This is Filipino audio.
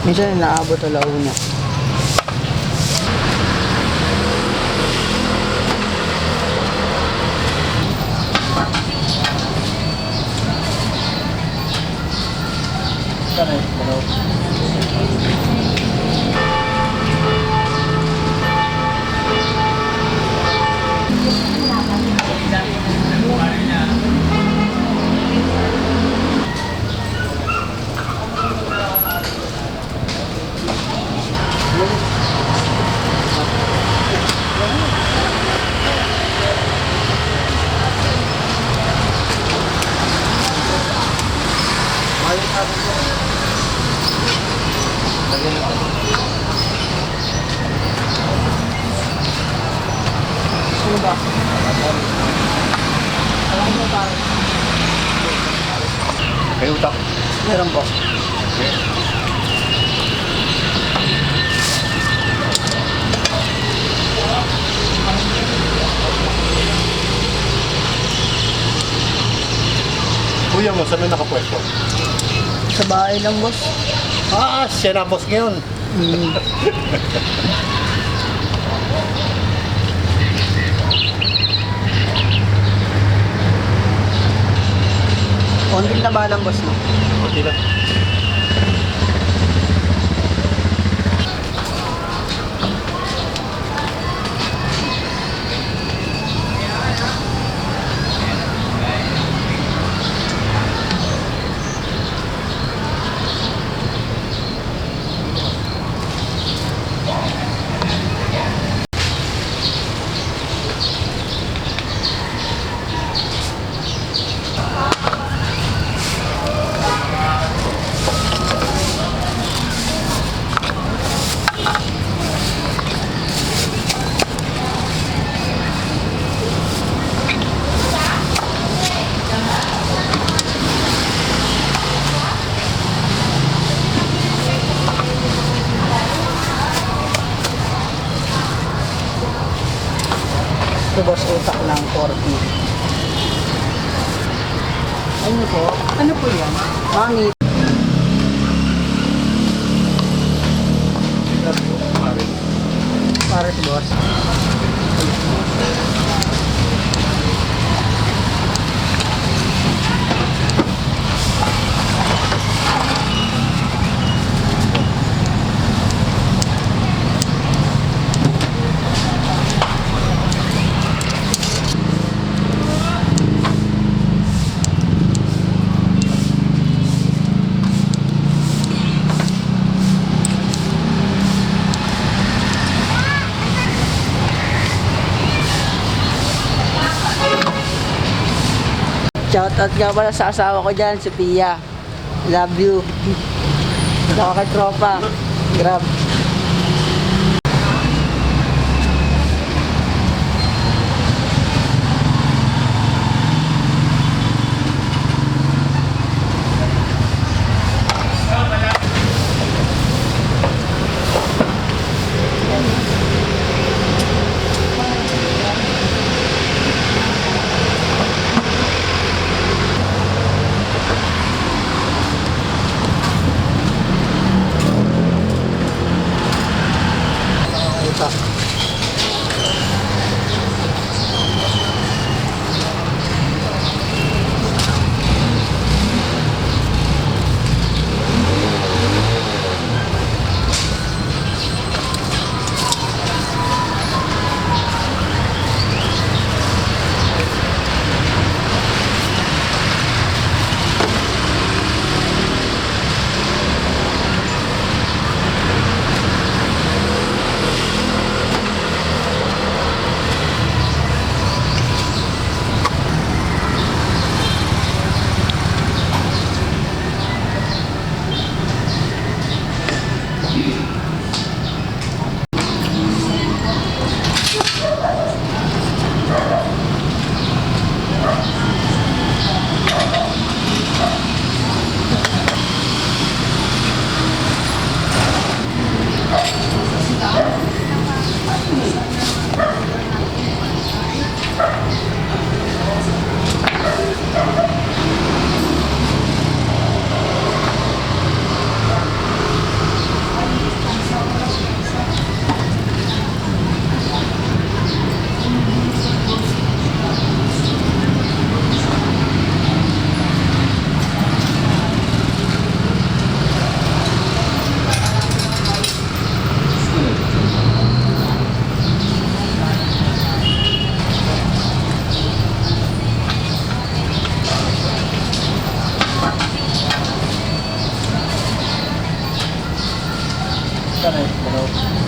Minsan naabot o launa. Ano ba? Alam mo ba? May utak. Meron po. Kuya mo, saan na nakapwesto? Sa bahay lang, boss. Siya na boss ngayon. Konting na ba lang, boss, no? Okay lang. Ito, boss, utak ng 40. Ano po? Ano po yan? Mangit. Pares, boss. Shoutout nga pala sa asawa ko dyan, si Pia. Love you. Saka kay tropa. Grab. Internet, ano?